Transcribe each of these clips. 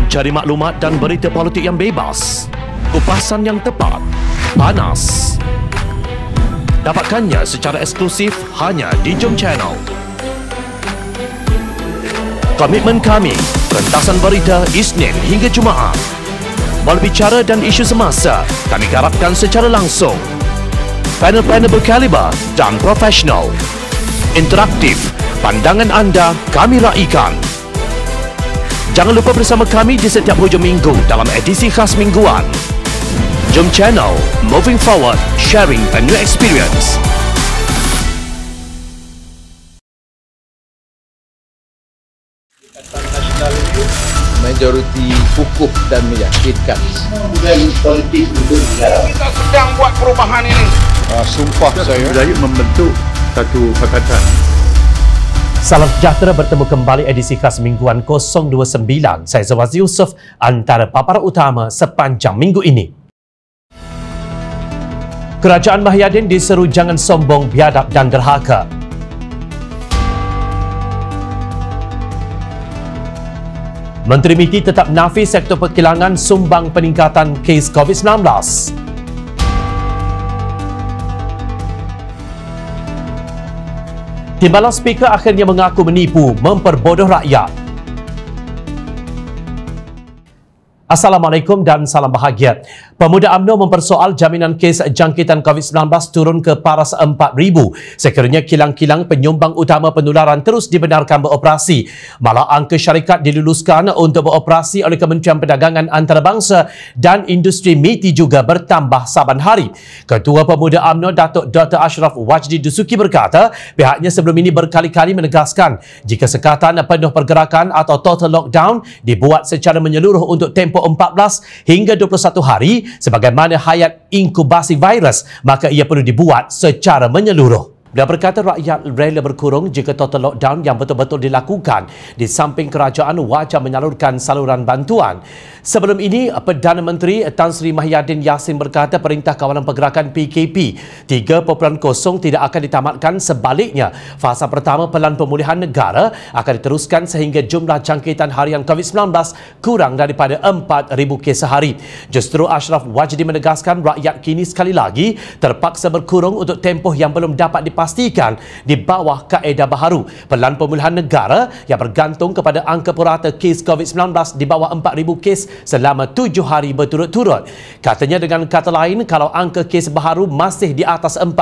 Mencari maklumat dan berita politik yang bebas, kupasan yang tepat, panas. Dapatkannya secara eksklusif hanya di Jom Channel. Komitmen kami, rentasan berita Isnin hingga Jumaat. Berbicara dan isu semasa, kami garapkan secara langsung. Panel-panel berkaliber dan profesional. Interaktif, pandangan anda kami raikan. Jangan lupa bersama kami di setiap hujung minggu dalam edisi khas mingguan. Jom Channel, moving forward, sharing a new experience. Ikatan Nasional itu majoriti kukuh dan meyakinkan. Dan politik untuk negara. Kita sedang buat perubahan ini. Sumpah saya membentuk satu pakatan. Salam sejahtera, bertemu kembali edisi khas mingguan 029. Saya Zawaz Yusof, antara paparan utama sepanjang minggu ini. Kerajaan Mahyadin diseru jangan sombong, biadab dan derhaka. Menteri MITI tetap nafi sektor perkilangan sumbang peningkatan kes COVID-19. Timbalan Speaker akhirnya mengaku menipu, memperbodoh rakyat. Assalamualaikum dan salam bahagia. Pemuda UMNO mempersoal jaminan kes jangkitan COVID-19 turun ke paras 4,000 sekiranya kilang-kilang penyumbang utama penularan terus dibenarkan beroperasi. Malah angka syarikat diluluskan untuk beroperasi oleh Kementerian Perdagangan Antarabangsa dan Industri MITI juga bertambah saban hari. Ketua Pemuda UMNO Datuk Dr. Ashraf Wajdi Dusuki berkata pihaknya sebelum ini berkali-kali menegaskan jika sekatan penuh pergerakan atau total lockdown dibuat secara menyeluruh untuk tempoh 14 hingga 21 hari sebagaimana hayat inkubasi virus, maka ia perlu dibuat secara menyeluruh. Dia berkata rakyat rela berkurung jika total lockdown yang betul-betul dilakukan di samping kerajaan wajar menyalurkan saluran bantuan. Sebelum ini, Perdana Menteri Tan Sri Mahyadin Yassin berkata Perintah Kawalan Pergerakan PKP 3.0 tidak akan ditamatkan. Sebaliknya, fasa pertama pelan pemulihan negara akan diteruskan sehingga jumlah jangkitan harian COVID-19 kurang daripada 4,000 kes sehari. Justru Ashraf Wajdi menegaskan rakyat kini sekali lagi terpaksa berkurung untuk tempoh yang belum dapat dipastikan di bawah kaedah baharu. Pelan pemulihan negara yang bergantung kepada angka purata kes COVID-19 di bawah 4,000 kes selama 7 hari berturut-turut. Katanya dengan kata lain, kalau angka kes baharu masih di atas 4,000,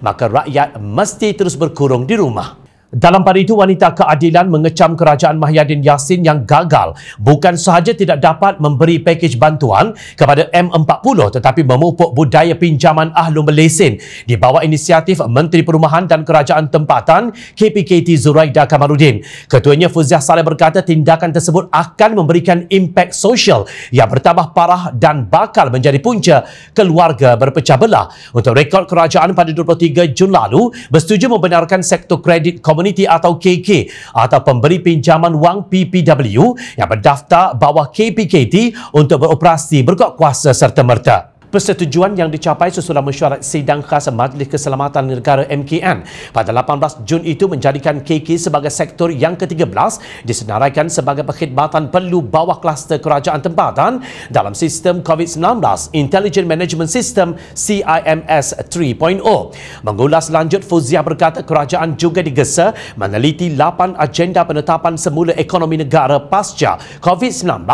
maka rakyat mesti terus berkurung di rumah. Dalam pada itu, wanita keadilan mengecam kerajaan Mahyadin Yassin yang gagal bukan sahaja tidak dapat memberi pakej bantuan kepada M40 tetapi memupuk budaya pinjaman ahlu melesen di bawah inisiatif Menteri Perumahan dan Kerajaan Tempatan KPKT Zuraida Kamaluddin. Ketuanya Fuziah Saleh berkata tindakan tersebut akan memberikan impak sosial yang bertambah parah dan bakal menjadi punca keluarga berpecah belah. Untuk rekod kerajaan pada 23 Jun lalu bersetuju membenarkan sektor kredit komuniti atau KK atau pemberi pinjaman wang PPW yang berdaftar bawah KPKT untuk beroperasi berkuat kuasa serta-merta. Persetujuan yang dicapai susulan mesyuarat sidang khas Majlis Keselamatan Negara MKN pada 18 Jun itu menjadikan KK sebagai sektor yang ke-13 disenaraikan sebagai perkhidmatan perlu bawah kluster kerajaan tempatan dalam sistem COVID-19 Intelligent Management System CIMS 3.0. Mengulas lanjut, Fuziah berkata kerajaan juga digesa meneliti 8 agenda penetapan semula ekonomi negara pasca COVID-19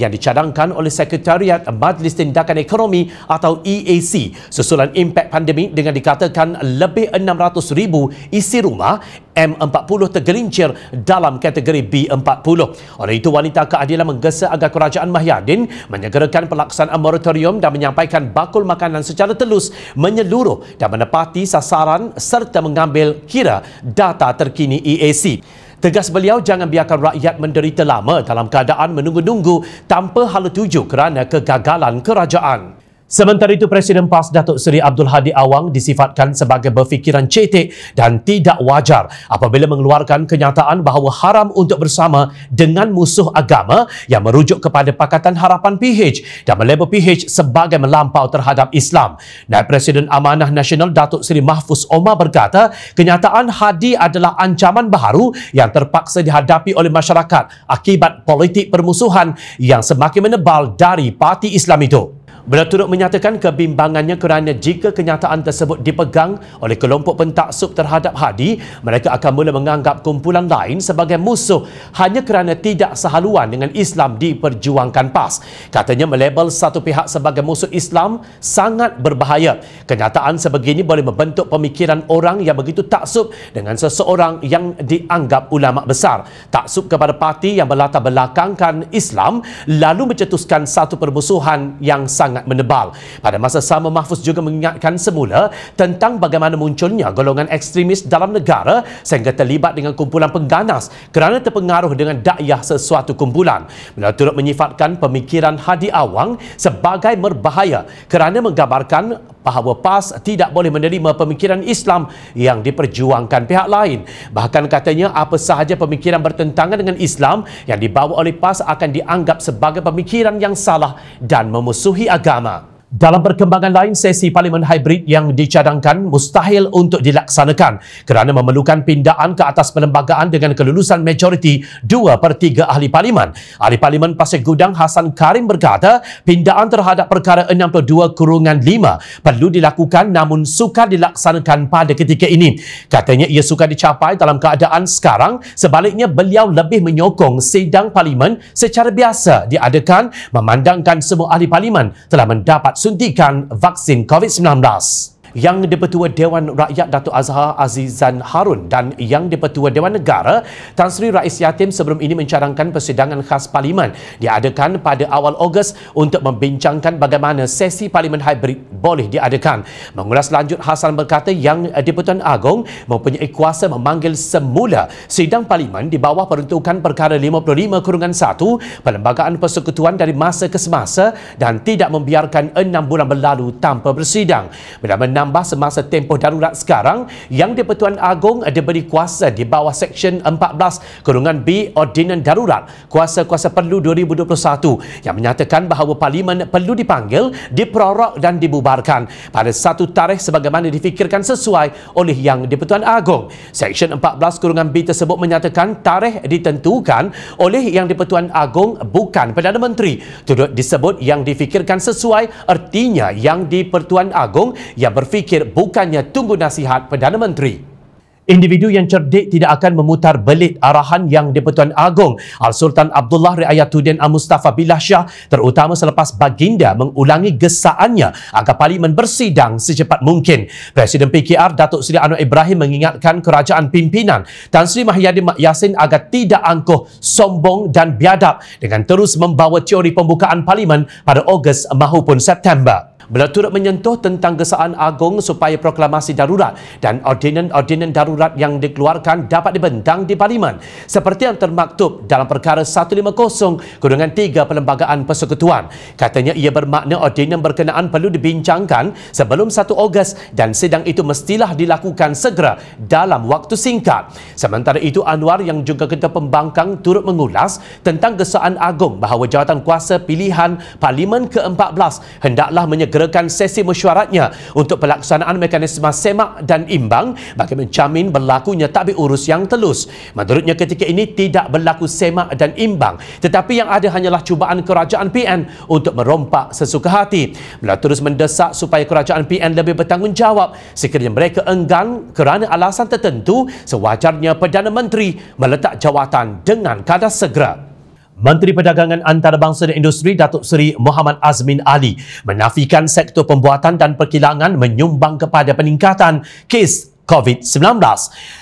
yang dicadangkan oleh Sekretariat Majlis Tindakan Ekonomi atau EAC susulan impak pandemik dengan dikatakan lebih 600,000 isi rumah M40 tergelincir dalam kategori B40. Oleh itu, wanita keadilan menggesa agar kerajaan Mahyadin menyegerakan pelaksanaan moratorium dan menyampaikan bakul makanan secara telus menyeluruh dan menepati sasaran serta mengambil kira data terkini EAC. Tegas beliau, jangan biarkan rakyat menderita lama dalam keadaan menunggu-nunggu tanpa hala tuju kerana kegagalan kerajaan. Sementara itu, Presiden PAS Datuk Seri Abdul Hadi Awang disifatkan sebagai berfikiran cetek dan tidak wajar apabila mengeluarkan kenyataan bahawa haram untuk bersama dengan musuh agama yang merujuk kepada Pakatan Harapan PH dan melabel PH sebagai melampau terhadap Islam. Naib Presiden Amanah Nasional Datuk Seri Mahfuz Omar berkata, kenyataan Hadi adalah ancaman baharu yang terpaksa dihadapi oleh masyarakat akibat politik permusuhan yang semakin menebal dari parti Islam itu. Beliau turut menyatakan kebimbangannya kerana jika kenyataan tersebut dipegang oleh kelompok pentaksub terhadap Hadi, mereka akan mula menganggap kumpulan lain sebagai musuh hanya kerana tidak sehaluan dengan Islam diperjuangkan PAS. Katanya melabel satu pihak sebagai musuh Islam sangat berbahaya. Kenyataan sebegini boleh membentuk pemikiran orang yang begitu taksub dengan seseorang yang dianggap ulama besar. Taksub kepada parti yang berlatar belakangkan Islam lalu mencetuskan satu permusuhan yang sangat menebal. Pada masa sama, Mahfuz juga mengingatkan semula tentang bagaimana munculnya golongan ekstremis dalam negara sehingga terlibat dengan kumpulan pengganas kerana terpengaruh dengan dakwah sesuatu kumpulan. Beliau turut menyifatkan pemikiran Hadi Awang sebagai berbahaya kerana menggambarkan bahawa PAS tidak boleh menerima pemikiran Islam yang diperjuangkan pihak lain. Bahkan katanya apa sahaja pemikiran bertentangan dengan Islam yang dibawa oleh PAS akan dianggap sebagai pemikiran yang salah dan memusuhi agama. Dalam perkembangan lain, sesi parlimen hybrid yang dicadangkan mustahil untuk dilaksanakan kerana memerlukan pindaan ke atas perlembagaan dengan kelulusan majoriti 2/3 ahli parlimen. Ahli Parlimen Pasir Gudang Hassan Karim berkata, pindaan terhadap perkara 62/5 perlu dilakukan namun sukar dilaksanakan pada ketika ini. Katanya ia sukar dicapai dalam keadaan sekarang, sebaliknya beliau lebih menyokong sidang parlimen secara biasa diadakan memandangkan semua ahli parlimen telah mendapat suntikan vaksin COVID-19. Yang di-Pertua Dewan Rakyat Datuk Azhar Azizan Harun dan Yang di-Pertua Dewan Negara Tan Sri Rais Yatim sebelum ini mencadangkan persidangan khas Parlimen diadakan pada awal Ogos untuk membincangkan bagaimana sesi Parlimen hybrid boleh diadakan. Mengulas lanjut, Hassan berkata Yang di-Pertuan Agong mempunyai kuasa memanggil semula sidang Parlimen di bawah peruntukan perkara 55/1 Perlembagaan Persekutuan dari masa ke semasa dan tidak membiarkan 6 bulan berlalu tanpa bersidang. Bila menambah semasa tempoh darurat sekarang, Yang di-Pertuan Agong diberi kuasa di bawah Seksyen 14/B Ordinan Darurat Kuasa-Kuasa Perlu 2021 yang menyatakan bahawa Parlimen perlu dipanggil, diperorok dan dibubarkan pada satu tarikh sebagaimana difikirkan sesuai oleh Yang di-Pertuan Agong. Seksyen 14/B tersebut menyatakan tarikh ditentukan oleh Yang di-Pertuan Agong bukan Perdana Menteri. Turut disebut yang difikirkan sesuai artinya Yang di-Pertuan Agong yang berfikir bukannya tunggu nasihat Perdana Menteri. Individu yang cerdik tidak akan memutar belit arahan Yang di-Pertuan Agong Al-Sultan Abdullah Riayatuddin Al-Mustafa Billah Shah, terutama selepas baginda mengulangi gesaannya agar Parlimen bersidang secepat mungkin. Presiden PKR Datuk Seri Anwar Ibrahim mengingatkan kerajaan pimpinan Tan Sri Mahyadin Mak Yassin agar tidak angkuh, sombong dan biadab dengan terus membawa teori pembukaan Parlimen pada Ogos maupun September. Beliau turut menyentuh tentang gesaan Agong supaya proklamasi darurat dan ordinan darurat yang dikeluarkan dapat dibentang di Parlimen seperti yang termaktub dalam perkara 150/3 Perlembagaan Persekutuan. Katanya ia bermakna ordinan berkenaan perlu dibincangkan sebelum 1 Ogos dan sidang itu mestilah dilakukan segera dalam waktu singkat. Sementara itu, Anwar yang juga Ketua Pembangkang turut mengulas tentang gesaan Agong bahawa jawatan kuasa pilihan Parlimen ke-14 hendaklah menyegerakan sesi mesyuaratnya untuk pelaksanaan mekanisme semak dan imbang bagi menjamin berlakunya tadbir urus yang telus. Menurutnya ketika ini tidak berlaku semak dan imbang, tetapi yang ada hanyalah cubaan kerajaan PN untuk merompak sesuka hati. Beliau terus mendesak supaya kerajaan PN lebih bertanggungjawab sekiranya mereka enggan kerana alasan tertentu, sewajarnya Perdana Menteri meletak jawatan dengan kadar segera. Menteri Perdagangan Antarabangsa dan Industri Datuk Seri Muhammad Azmin Ali menafikan sektor pembuatan dan perkilangan menyumbang kepada peningkatan kes COVID-19.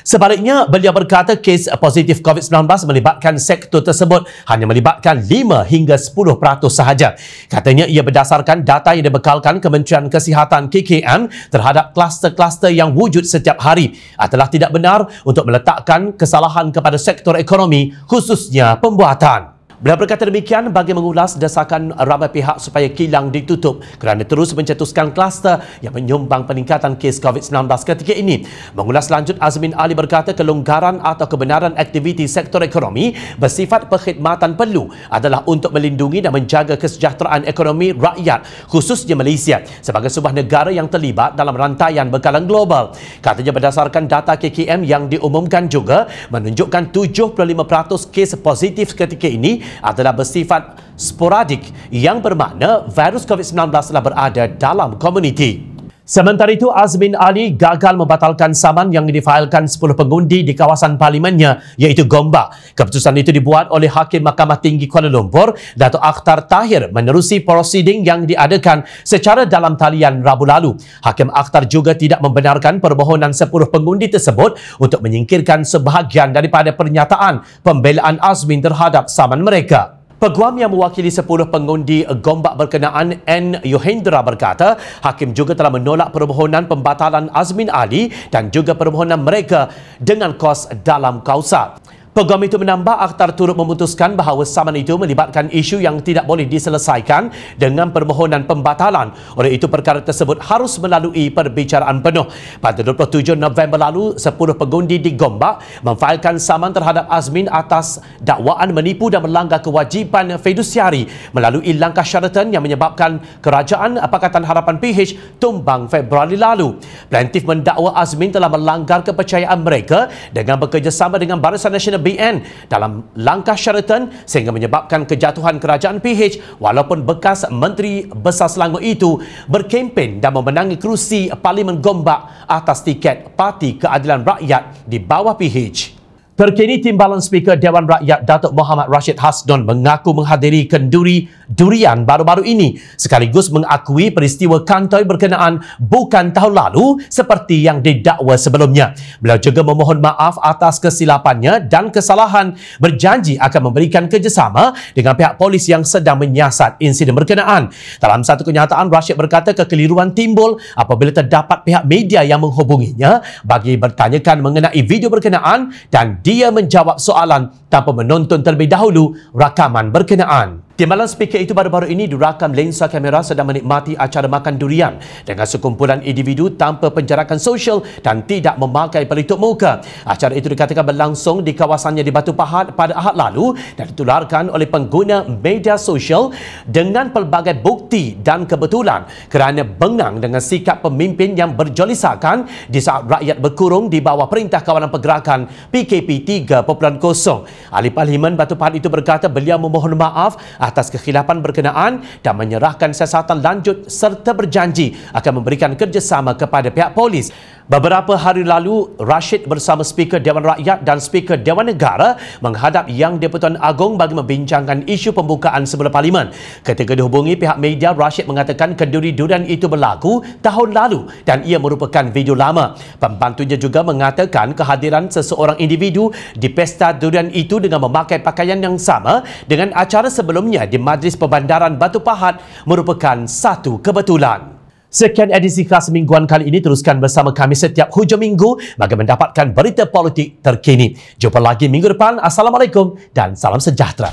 Sebaliknya, beliau berkata kes positif COVID-19 melibatkan sektor tersebut hanya melibatkan 5 hingga 10% sahaja. Katanya ia berdasarkan data yang dibekalkan Kementerian Kesihatan KKM terhadap kluster-kluster yang wujud setiap hari adalah tidak benar untuk meletakkan kesalahan kepada sektor ekonomi khususnya pembuatan. Beliau berkata demikian bagi mengulas desakan ramai pihak supaya kilang ditutup kerana terus mencetuskan kluster yang menyumbang peningkatan kes COVID-19 ketika ini. Mengulas lanjut, Azmin Ali berkata kelonggaran atau kebenaran aktiviti sektor ekonomi bersifat perkhidmatan perlu adalah untuk melindungi dan menjaga kesejahteraan ekonomi rakyat, khususnya Malaysia sebagai sebuah negara yang terlibat dalam rantaian bekalan global. Katanya berdasarkan data KKM yang diumumkan juga menunjukkan 75% kes positif ketika ini adalah bersifat sporadik yang bermakna virus COVID-19 telah berada dalam komuniti. Sementara itu, Azmin Ali gagal membatalkan saman yang difailkan 10 pengundi di kawasan parlimennya iaitu Gombak. Keputusan itu dibuat oleh Hakim Mahkamah Tinggi Kuala Lumpur, Dato' Akhtar Tahir, menerusi prosiding yang diadakan secara dalam talian Rabu lalu. Hakim Akhtar juga tidak membenarkan permohonan 10 pengundi tersebut untuk menyingkirkan sebahagian daripada pernyataan pembelaan Azmin terhadap saman mereka. Peguam yang mewakili 10 pengundi Gombak berkenaan, N. Yohendra, berkata Hakim juga telah menolak permohonan pembatalan Azmin Ali dan juga permohonan mereka dengan kos dalam kausa. Peguam itu menambah Akhtar turut memutuskan bahawa saman itu melibatkan isu yang tidak boleh diselesaikan dengan permohonan pembatalan. Oleh itu, perkara tersebut harus melalui perbicaraan penuh. Pada 27 November lalu, 10 pengundi di Gombak memfailkan saman terhadap Azmin atas dakwaan menipu dan melanggar kewajipan fidusiari melalui langkah syaratan yang menyebabkan Kerajaan Pakatan Harapan PH tumbang Februari lalu. Plaintif mendakwa Azmin telah melanggar kepercayaan mereka dengan bekerjasama dengan Barisan Nasional BN dalam langkah syaratan sehingga menyebabkan kejatuhan kerajaan PH walaupun bekas Menteri Besar Selangor itu berkempen dan memenangi kerusi Parlimen Gombak atas tiket Parti Keadilan Rakyat di bawah PH. Terkini, Timbalan Speaker Dewan Rakyat Datuk Muhammad Rashid Hasdon mengaku menghadiri kenduri durian baru-baru ini sekaligus mengakui peristiwa kantoi berkenaan bukan tahun lalu seperti yang didakwa sebelumnya. Beliau juga memohon maaf atas kesilapannya dan kesalahan, berjanji akan memberikan kerjasama dengan pihak polis yang sedang menyiasat insiden berkenaan. Dalam satu kenyataan, Rashid berkata kekeliruan timbul apabila terdapat pihak media yang menghubunginya bagi bertanyakan mengenai video berkenaan dan dia menjawab soalan tanpa menonton terlebih dahulu rakaman berkenaan. Timbalan speaker itu baru-baru ini dirakam lensa kamera sedang menikmati acara makan durian dengan sekumpulan individu tanpa penjarakan sosial dan tidak memakai pelitup muka. Acara itu dikatakan berlangsung di kawasannya di Batu Pahat pada Ahad lalu dan ditularkan oleh pengguna media sosial dengan pelbagai bukti dan kebetulan kerana bengang dengan sikap pemimpin yang berjolisakan di saat rakyat berkurung di bawah perintah kawalan pergerakan PKP 3.0. Ahli Parlimen Batu Pahat itu berkata beliau memohon maaf atas kekhilapan berkenaan dan menyerahkan siasatan lanjut serta berjanji akan memberikan kerjasama kepada pihak polis. Beberapa hari lalu, Rashid bersama Speaker Dewan Rakyat dan Speaker Dewan Negara menghadap Yang di-Pertuan Agong bagi membincangkan isu pembukaan semula Parlimen. Ketika dihubungi pihak media, Rashid mengatakan kenduri durian itu berlaku tahun lalu dan ia merupakan video lama. Pembantunya juga mengatakan kehadiran seseorang individu di pesta durian itu dengan memakai pakaian yang sama dengan acara sebelumnya di Majlis Perbandaran Batu Pahat merupakan satu kebetulan. Sekian edisi khas mingguan kali ini. Teruskan bersama kami setiap hujung minggu bagi mendapatkan berita politik terkini. Jumpa lagi minggu depan. Assalamualaikum dan salam sejahtera.